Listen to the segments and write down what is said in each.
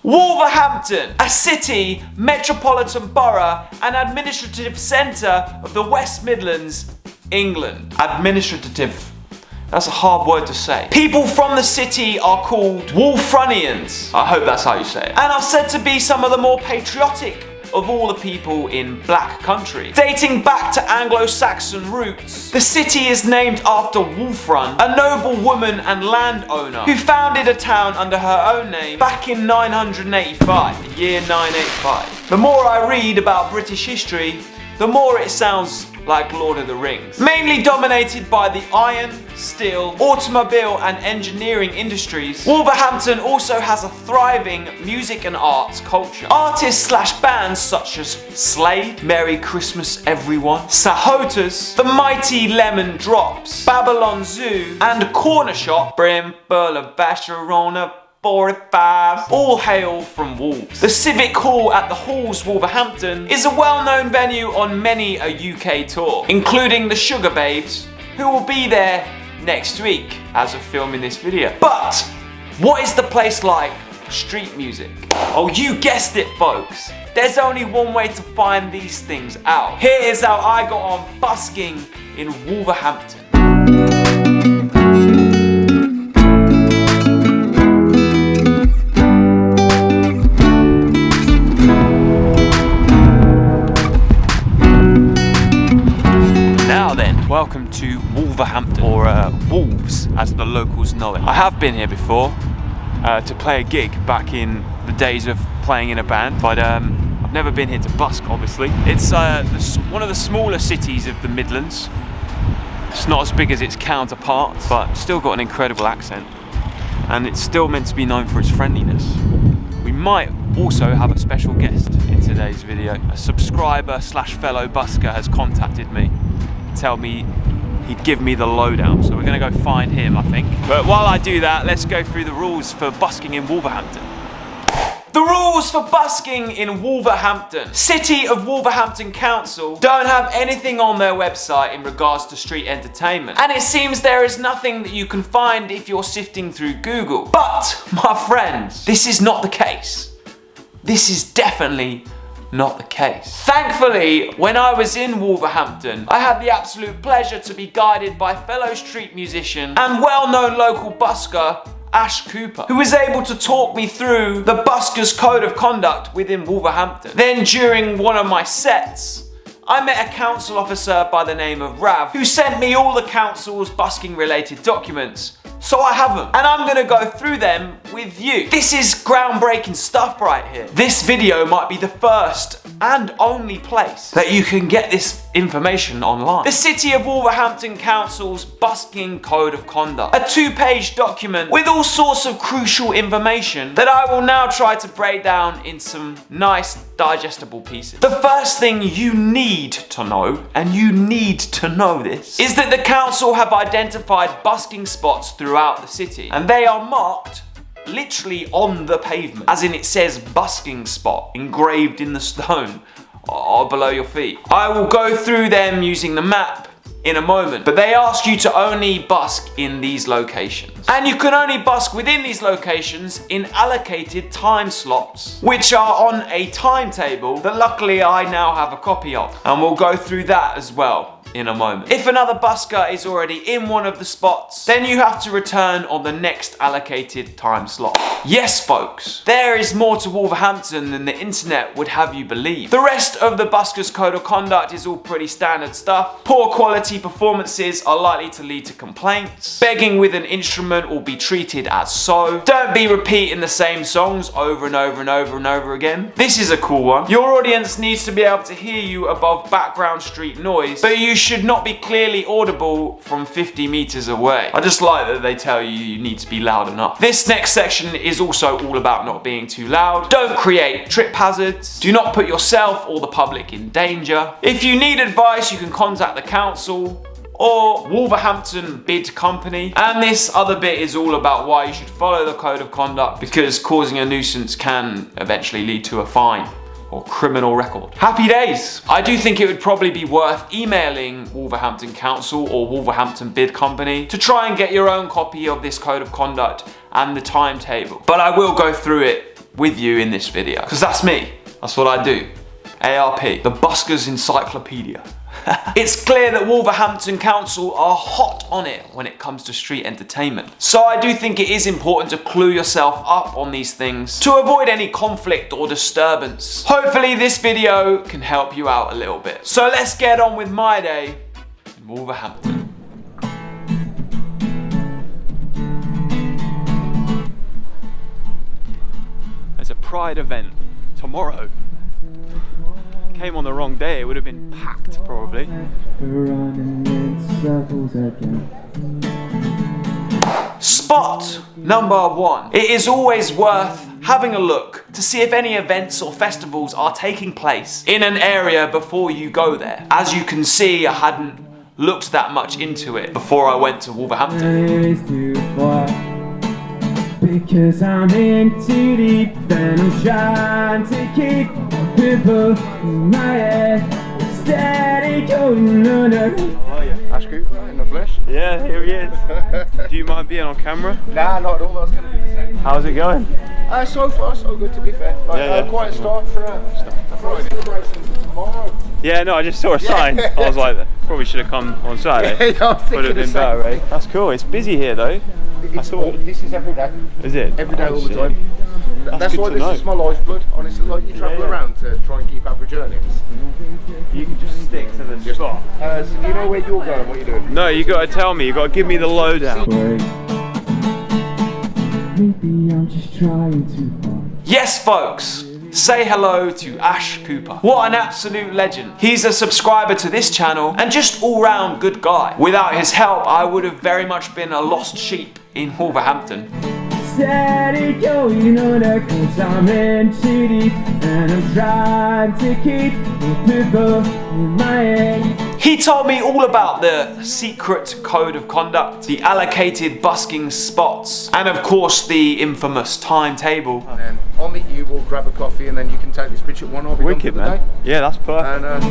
Wolverhampton, a city, metropolitan borough and administrative centre of the West Midlands, England. Administrative. That's a hard word to say. People from the city are called Wolverhamptonians. I hope that's how you say it. And are said to be some of the more patriotic of all the people in Black Country. Dating back to Anglo-Saxon roots, the city is named after Wulfrun, a noble woman and landowner who founded a town under her own name back in 985, the year 985. The more I read about British history, the more it sounds like Lord of the Rings. Mainly dominated by the iron, steel, automobile and engineering industries, Wolverhampton also has a thriving music and arts culture. Artists / bands such as Slade, Merry Christmas Everyone, Sahotas, The Mighty Lemon Drops, Babylon Zoo and Corner Shop, Brimble of Basharona 45, all hail from Wolves. The Civic Hall at the Halls, Wolverhampton, is a well-known venue on many a UK tour, including the Sugar Babes, who will be there next week as of filming this video. But what is the place like for street music? Oh, you guessed it, folks. There's only one way to find these things out. Here is how I got on busking in Wolverhampton. Welcome to Wolverhampton, or Wolves as the locals know it. I have been here before to play a gig back in the days of playing in a band, but I've never been here to busk, obviously. It's one of the smaller cities of the Midlands. It's not as big as its counterpart, but still got an incredible accent. And it's still meant to be known for its friendliness. We might also have a special guest in today's video. A subscriber / fellow busker has contacted me. Tell me he'd give me the lowdown, so we're gonna go find him, I think. But while I do that, let's go through the rules for busking in Wolverhampton. The rules for busking in Wolverhampton. City of Wolverhampton Council don't have anything on their website in regards to street entertainment, and it seems there is nothing that you can find if you're sifting through Google. But my friends, this is not the case. This is definitely not the case. Thankfully, when I was in Wolverhampton, I had the absolute pleasure to be guided by fellow street musician and well-known local busker, Ash Cooper, who was able to talk me through the Busker's code of conduct within Wolverhampton. Then during one of my sets, I met a council officer by the name of Rav, who sent me all the council's busking related documents. So I have them, and I'm gonna go through them with you. This is groundbreaking stuff right here. This video might be the first and only place that you can get this information online. The City of Wolverhampton Council's Busking Code of Conduct. A 2-page document with all sorts of crucial information that I will now try to break down in some nice digestible pieces. The first thing you need to know, and you need to know this, is that the council have identified busking spots throughout the city, and they are marked literally on the pavement, as in it says busking spot engraved in the stone or below your feet. I will go through them using the map in a moment, but they ask you to only busk in these locations. And you can only busk within these locations in allocated time slots, which are on a timetable that luckily I now have a copy of. And we'll go through that as well in a moment. If another busker is already in one of the spots, then you have to return on the next allocated time slot. Yes, folks, there is more to Wolverhampton than the internet would have you believe. The rest of the Busker's Code of Conduct is all pretty standard stuff. Poor quality performances are likely to lead to complaints. Begging with an instrument will be treated as so. Don't be repeating the same songs over and over and over and over again. This is a cool one. Your audience needs to be able to hear you above background street noise, but you should not be clearly audible from 50 meters away. I just like that they tell you you need to be loud enough. This next section is also all about not being too loud. Don't create trip hazards. Do not put yourself or the public in danger. If you need advice, you can contact the council or Wolverhampton Bid Company. And this other bit is all about why you should follow the code of conduct, because causing a nuisance can eventually lead to a fine or criminal record. Happy days! I do think it would probably be worth emailing Wolverhampton Council or Wolverhampton Bid Company to try and get your own copy of this code of conduct and the timetable. But I will go through it with you in this video. Because that's me. That's what I do. ARP, the Busker's Encyclopedia. It's clear that Wolverhampton Council are hot on it when it comes to street entertainment. So I do think it is important to clue yourself up on these things to avoid any conflict or disturbance. Hopefully this video can help you out a little bit. So let's get on with my day in Wolverhampton. There's a Pride event tomorrow. Came on the wrong day, it would have been packed probably. Spot number 1. It is always worth having a look to see if any events or festivals are taking place in an area before you go there. As you can see, I hadn't looked that much into it before I went to Wolverhampton. Because I'm in too deep and I'm trying to keep people in my head steady going under. Oh yeah, Cooper in the flesh. Yeah, here he is. Do you mind being on camera? Nah, not at all. I was going to do the same. How's it going? So far, so good to be fair. Like, quite a start for Friday. Celebrations tomorrow. Yeah, no, I just saw a sign. I was like, probably should have come on Saturday. Yeah, would have been better, right? That's cool. It's busy here though. This is every day. Is it? Every day, all the time. That's why this is my lifeblood. Honestly, like you travel around to try and keep average earnings. You can just stick to the spot. So you know where you're going, what you're doing. No, you got to tell me. You got to give me the lowdown. Maybe I'm just trying too hard. Yes, folks. Say hello to Ash Cooper. What an absolute legend. He's a subscriber to this channel and just all-round good guy. Without his help, I would have very much been a lost sheep in Wolverhampton. Steady going on cause I'm in too deep and I'm trying to keep people in my head. He told me all about the secret code of conduct, the allocated busking spots, and of course the infamous timetable. And then I'll meet you, we'll grab a coffee, and then you can take this picture at 1 hour. Wicked, man. Yeah, that's perfect. And,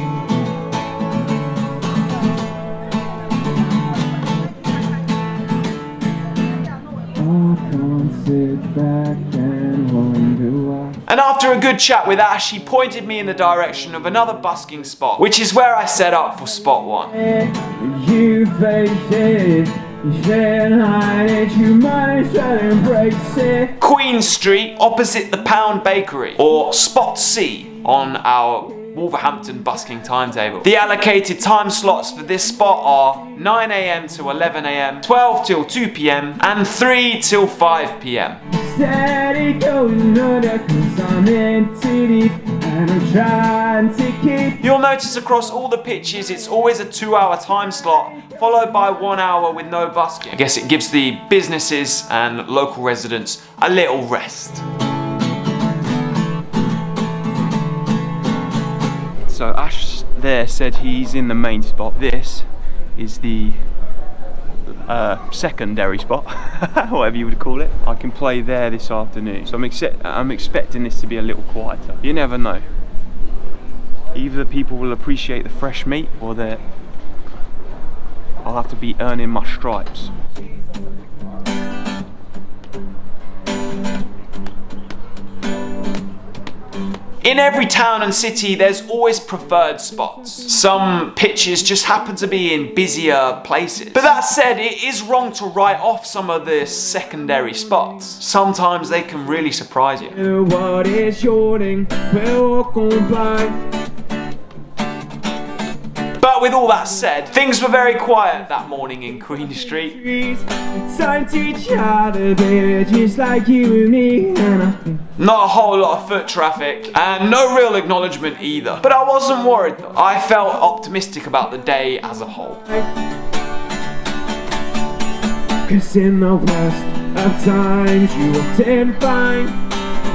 And after a good chat with Ash, he pointed me in the direction of another busking spot, which is where I set up for spot 1. You face it, you can't hide it, you might as well embrace it. Queen Street, opposite the Pound Bakery, or spot C on our Wolverhampton busking timetable. The allocated time slots for this spot are 9 AM to 11 AM, 12 till 2 PM, and 3 till 5 PM. Steady going under cause I'm in too deep and I'm trying to keep. You'll notice across all the pitches it's always a 2-hour time slot followed by 1 hour with no busking. I guess it gives the businesses and local residents a little rest. So Ash there said he's in the main spot. This is the secondary spot, whatever you would call it. I can play there this afternoon. So I'm expecting this to be a little quieter. You never know. Either people will appreciate the fresh meat or I'll have to be earning my stripes. In every town and city, there's always preferred spots. Some pitches just happen to be in busier places. But that said, it is wrong to write off some of the secondary spots. Sometimes they can really surprise you. What is yawning? But with all that said, things were very quiet that morning in Queen Street. Not a whole lot of foot traffic, and no real acknowledgement either. But I wasn't worried though. I felt optimistic about the day as a whole. Cause in the worst of times you often find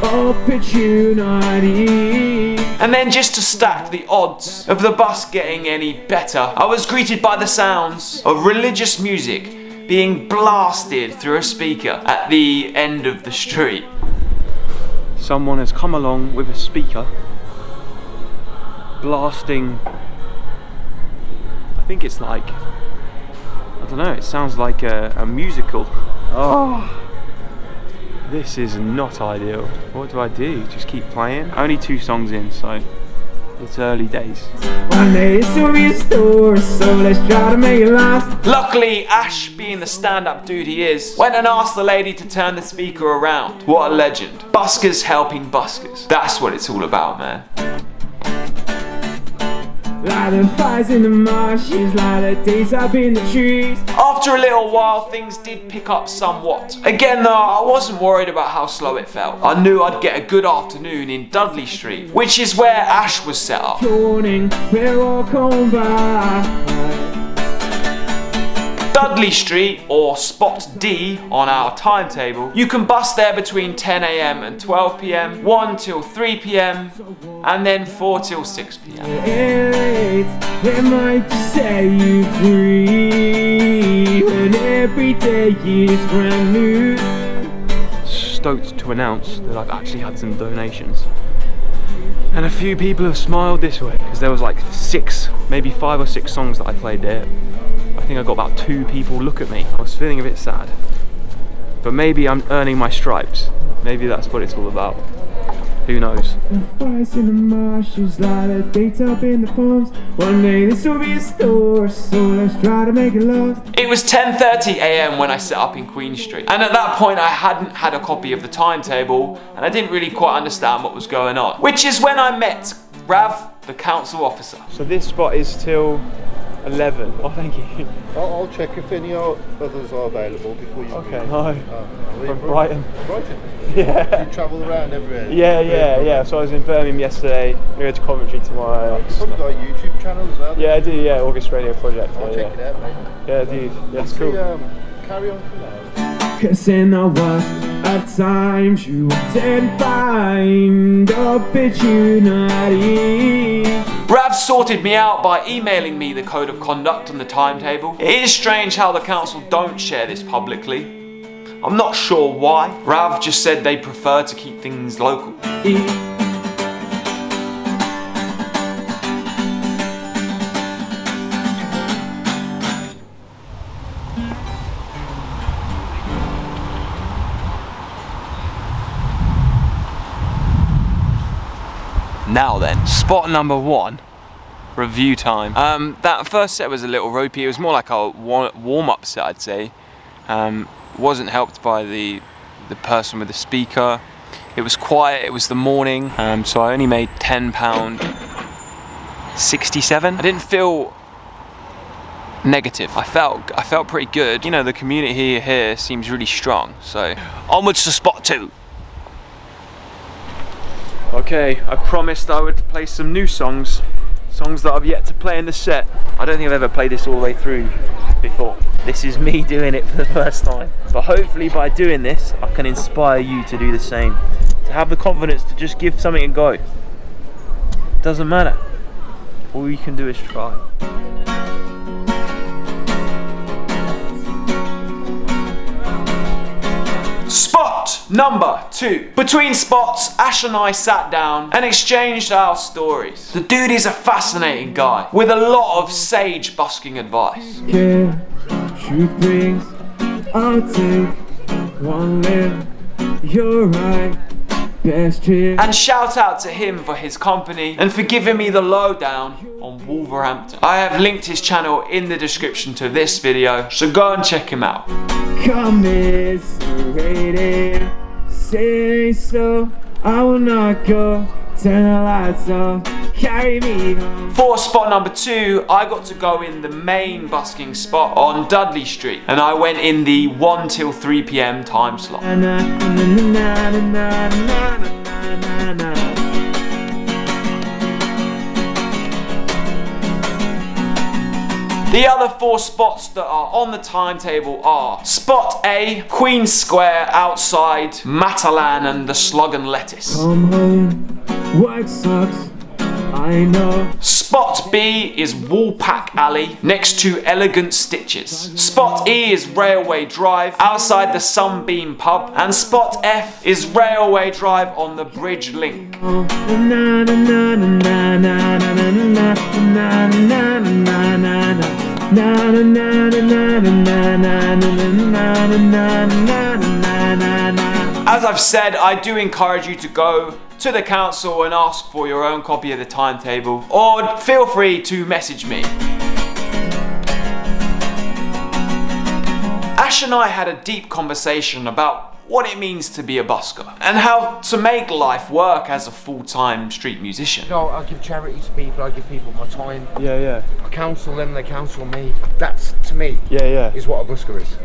opportunity. And then just to stack the odds of the bus getting any better, I was greeted by the sounds of religious music being blasted through a speaker at the end of the street. Someone has come along with a speaker blasting, I think it's like, I don't know, it sounds like a musical. Oh, This is not ideal. What do I do? Just keep playing? Only 2 songs in, so it's early days. One day this will be a story, so let's try to make it last. Luckily, Ash, being the stand-up dude he is, went and asked the lady to turn the speaker around. What a legend. Buskers helping buskers. That's what it's all about, man. Lighting fires in the marshes, light days up in the trees. After a little while, things did pick up somewhat. Again though, I wasn't worried about how slow it felt. I knew I'd get a good afternoon in Dudley Street, which is where Ash was set up. Morning, we're all come by. Dudley Street, or Spot D on our timetable, you can bus there between 10 AM and 12 PM, 1 till 3 PM, and then 4 till 6 PM. It might just set you free when every day is brand new. Stoked to announce that I've actually had some donations. And a few people have smiled this way, because there was like 6, maybe 5 or 6 songs that I played there. I think I got about 2 people look at me. I was feeling a bit sad. But maybe I'm earning my stripes. Maybe that's what it's all about. Who knows? Fires in the marshes, light dates up in the palms. One day this will be a story, so let's try to make it last. It was 10:30 AM when I set up in Queen Street. And at that point I hadn't had a copy of the timetable and I didn't really quite understand what was going on. Which is when I met Rav, the council officer. So this spot is till 11. Oh, thank you. I'll check if any others are available before you Okay, move. no. From Brighton. Brighton? Yeah. You travel around everywhere? Yeah. So I was in Birmingham yesterday, we're going to Coventry tomorrow. You've probably got a YouTube channel as well? Yeah, I do, yeah, August Radio Project. I'll check it out, mate. Yeah, dude. Yeah, it's cool. Carry on for now. Cause in the worst of times you didn't find opportunity. Rav sorted me out by emailing me the code of conduct and the timetable. It is strange how the council don't share this publicly. I'm not sure why. Rav just said they prefer to keep things local. Now then, spot number 1, review time. That first set was a little ropey. It was more like a warm-up set, I'd say. Wasn't helped by the person with the speaker. It was quiet, it was the morning, so I only made £10.67. I didn't feel negative. I felt pretty good. You know, the community here seems really strong, so onwards to spot 2. Okay, I promised I would play some new songs that I've yet to play in the set. I don't think I've ever played this all the way through before. This is me doing it for the first time. But hopefully by doing this, I can inspire you to do the same. To have the confidence to just give something a go. Doesn't matter. All you can do is try. Spot number 2. Between spots, Ash and I sat down and exchanged our stories. The dude is a fascinating guy with a lot of sage busking advice. Yeah, truth brings, I'll take one live. You're right, best trip. And shout out to him for his company and for giving me the lowdown on Wolverhampton. I have linked his channel in the description to this video, so go and check him out. Commiserated, say so, I will not go. Turn the lights off, carry me home. For spot number 2, I got to go in the main busking spot on Dudley Street, and I went in the 1 till 3 PM time slot. The other 4 spots that are on the timetable are Spot A, Queen Square outside Matalan and the Slug and Lettuce. Come home, work sucks, I know. Spot B is Woolpack Alley next to Elegant Stitches. Spot E is Railway Drive outside the Sunbeam Pub. And Spot F is Railway Drive on the Bridge Link. As I've said, I do encourage you to go to the council and ask for your own copy of the timetable, or feel free to message me. Ash and I had a deep conversation about what it means to be a busker and how to make life work as a full-time street musician. You know, I give charity to people, I give people my time. Yeah, yeah. I counsel them, they counsel me. That's, to me, is what a busker is.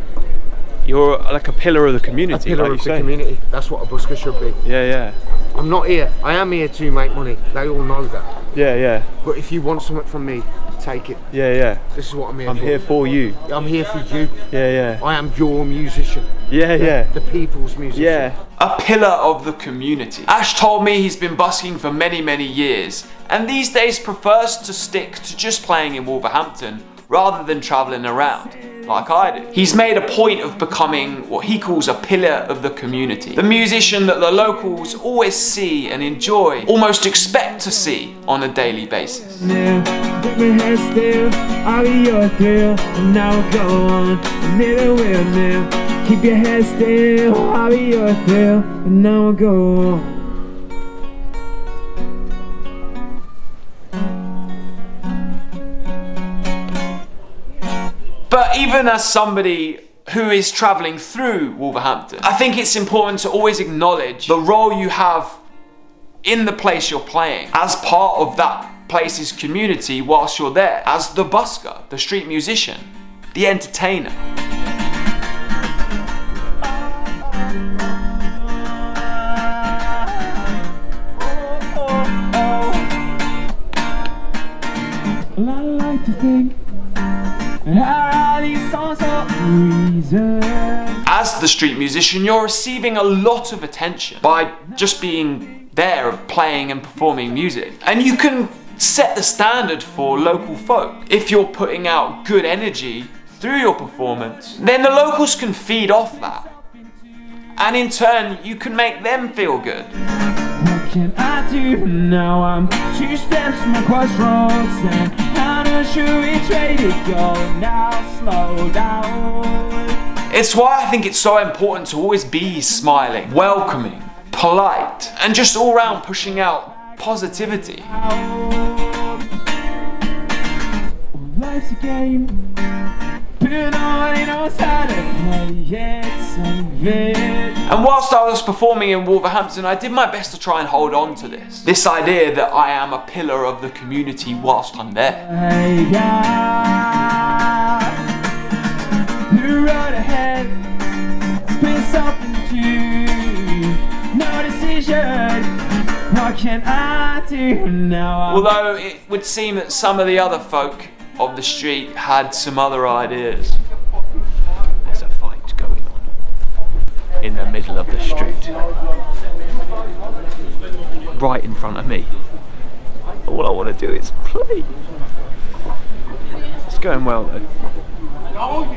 You're like a pillar of the community. A pillar of the community. That's what a busker should be. Yeah, yeah. I'm not here. I am here to make money. They all know that. Yeah, yeah. But if you want something from me, take it. Yeah, yeah. This is what I'm here for. I'm here for you. I'm here for you. Yeah, yeah. I am your musician. Yeah, yeah. The people's musician. Yeah. A pillar of the community. Ash told me he's been busking for many, many years, and these days prefers to stick to just playing in Wolverhampton rather than travelling around, like I do. He's made a point of becoming what he calls a pillar of the community. The musician that the locals always see and enjoy, almost expect to see on a daily basis. Now, keep my head still, I'll be your thrill, and now go on, I never will now. Keep your head still, I'll be your thrill, and now go on. But even as somebody who is travelling through Wolverhampton, I think it's important to always acknowledge the role you have in the place you're playing as part of that place's community whilst you're there, as the busker, the street musician, the entertainer. Well, I like to think how these songs are reason. As the street musician, you're receiving a lot of attention by just being there, playing and performing music. And you can set the standard for local folk. If you're putting out good energy through your performance, then the locals can feed off that. And in turn, you can make them feel good. What can I do now? I'm 2 steps from the crossroads, and how should we trade it? Go now, slow down. It's why I think it's so important to always be smiling, welcoming, polite, and just all round pushing out positivity. Life's a game, but nobody knows how to play it, save it. And whilst I was performing in Wolverhampton, I did my best to try and hold on to this idea that I am a pillar of the community whilst I'm there. Hey God, the road ahead, spin something to, no decision. What can I do now? Although it would seem that some of the other folk of the street had some other ideas. There's a fight going on in the middle of the street, right in front of me. All I want to do is play. It's going well though.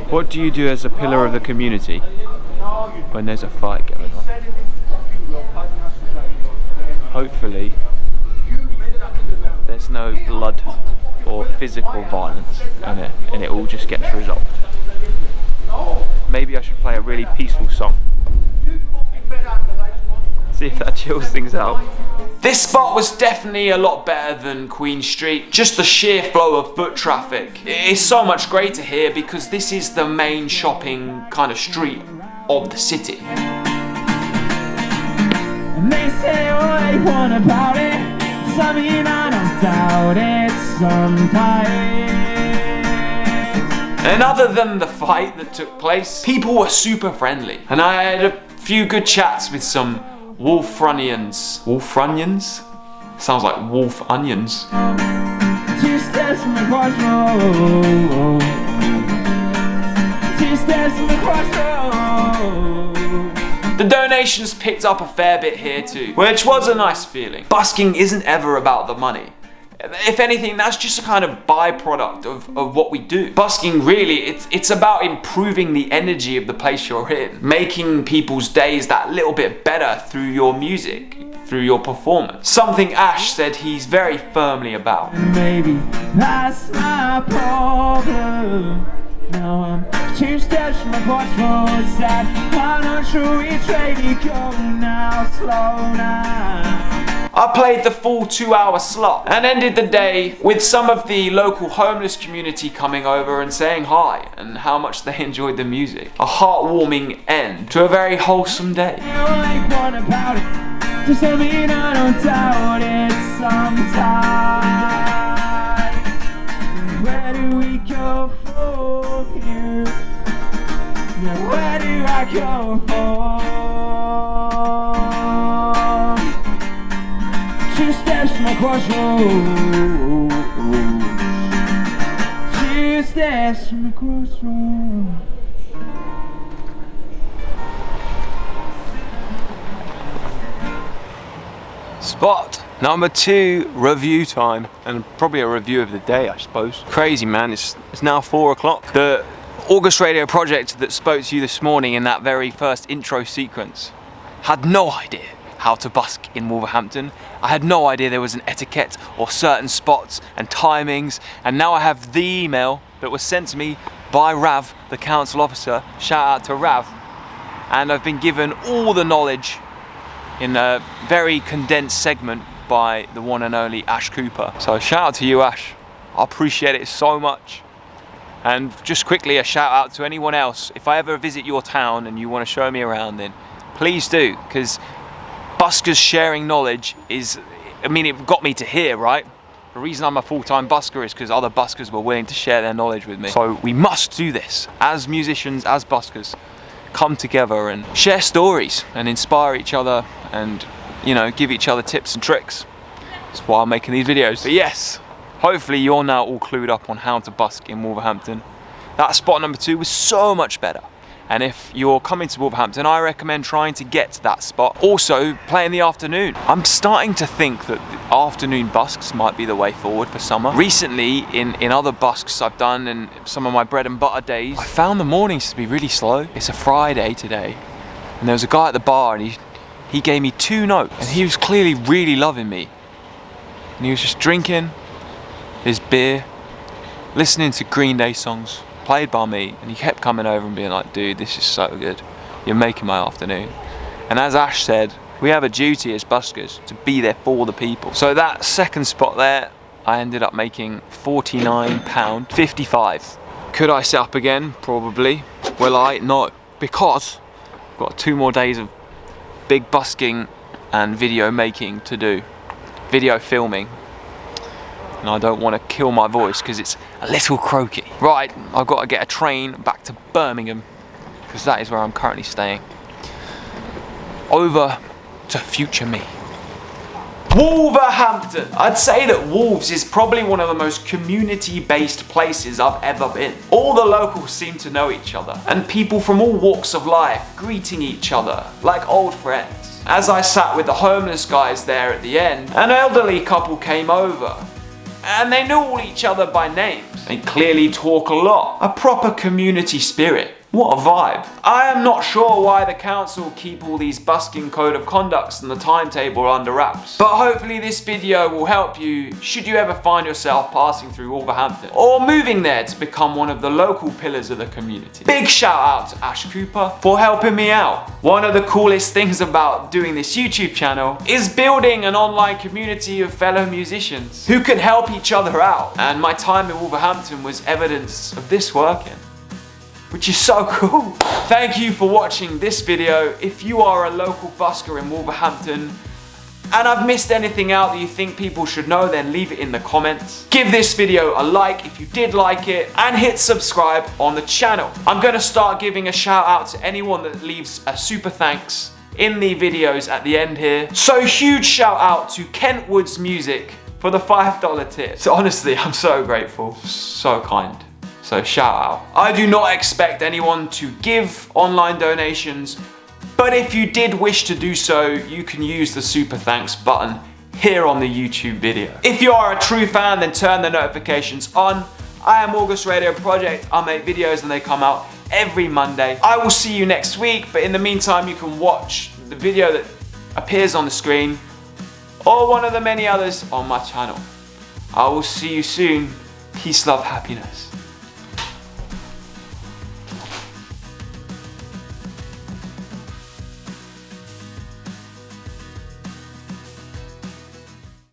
What do you do as a pillar of the community when there's a fight going on? Hopefully there's no blood or physical violence in it, and it all just gets resolved. Maybe I should play a really peaceful song. See if that chills things out. This spot was definitely a lot better than Queen Street. Just the sheer flow of foot traffic is so much greater here because this is the main shopping kind of street of the city. And they say what they want about it, something I don't doubt it sometimes. And other than the fight that took place, people were super friendly. And I had a few good chats with some Wolfrunians. Wolfrunians? Sounds like wolf onions. 2 steps from the crossroads. 2 steps from the crossroads. The donations picked up a fair bit here too, which was a nice feeling. Busking isn't ever about the money. If anything, that's just a kind of byproduct of what we do. Busking really, it's about improving the energy of the place you're in, making people's days that little bit better through your music, through your performance. Something Ash said he's very firmly about. Maybe that's my problem. Now I'm 2 steps from my crossroads that I'm not sure which way to go now. Slow down. I played the full 2-hour slot and ended the day with some of the local homeless community coming over and saying hi and how much they enjoyed the music. A heartwarming end to a very wholesome day. Like one about it, just I mean I don't doubt it sometimes. Where do we go from here? Now where do I go from? 2 steps from my crossroads. 2 steps from my crossroads. Spot number 2, review time, and probably a review of the day, I suppose. Crazy, man. It's now 4 o'clock. The August Radio project that spoke to you this morning in that very first intro sequence had no idea how to busk in Wolverhampton. I had no idea there was an etiquette or certain spots and timings, and now I have the email that was sent to me by Rav, the council officer. Shout out to Rav. And I've been given all the knowledge in a very condensed segment by the one and only Ash Cooper. So shout out to you, Ash. I appreciate it so much. And just quickly, a shout out to anyone else. If I ever visit your town and you want to show me around, then please do, because buskers sharing knowledge is, I mean, it got me to here, right? The reason I'm a full-time busker is because other buskers were willing to share their knowledge with me. So we must do this as musicians, as buskers. Come together and share stories and inspire each other and, you know, give each other tips and tricks. That's why I'm making these videos. But yes, hopefully you're now all clued up on how to busk in Wolverhampton. That spot number 2 was so much better. And if you're coming to Wolverhampton, I recommend trying to get to that spot. Also, play in the afternoon. I'm starting to think that the afternoon busks might be the way forward for summer. Recently, in other busks I've done and some of my bread and butter days, I found the mornings to be really slow. It's a Friday today, and there was a guy at the bar and he gave me 2 notes, and he was clearly really loving me. And he was just drinking his beer, listening to Green Day songs, played by me, and he kept coming over and being like, dude, this is so good, you're making my afternoon. And as Ash said, we have a duty as buskers to be there for the people. So that second spot there, I ended up making £49.55. Could I set up again? Probably. Will I? No, because I've got 2 more days of big busking and video making to do, video filming. And I don't want to kill my voice because it's a little croaky. Right, I've got to get a train back to Birmingham because that is where I'm currently staying. Over to future me. Wolverhampton! I'd say that Wolves is probably one of the most community-based places I've ever been. All the locals seem to know each other, and people from all walks of life greeting each other like old friends. As I sat with the homeless guys there at the end, an elderly couple came over. And they know all each other by names. They clearly talk a lot. A proper community spirit. What a vibe. I am not sure why the council keep all these busking code of conducts and the timetable under wraps. But hopefully this video will help you should you ever find yourself passing through Wolverhampton or moving there to become one of the local pillars of the community. Big shout out to Ash Cooper for helping me out. One of the coolest things about doing this YouTube channel is building an online community of fellow musicians who can help each other out. And my time in Wolverhampton was evidence of this working, which is so cool. Thank you for watching this video. If you are a local busker in Wolverhampton and I've missed anything out that you think people should know, then leave it in the comments. Give this video a like if you did like it, and hit subscribe on the channel. I'm gonna start giving a shout out to anyone that leaves a super thanks in the videos at the end here. So huge shout out to Kentwood's Music for the $5 tip. So honestly, I'm so grateful, so kind. So shout out. I do not expect anyone to give online donations, but if you did wish to do so, you can use the super thanks button here on the YouTube video. If you are a true fan, then turn the notifications on. I am August Radio Project. I make videos and they come out every Monday. I will see you next week, but in the meantime, you can watch the video that appears on the screen or one of the many others on my channel. I will see you soon. Peace, love, happiness.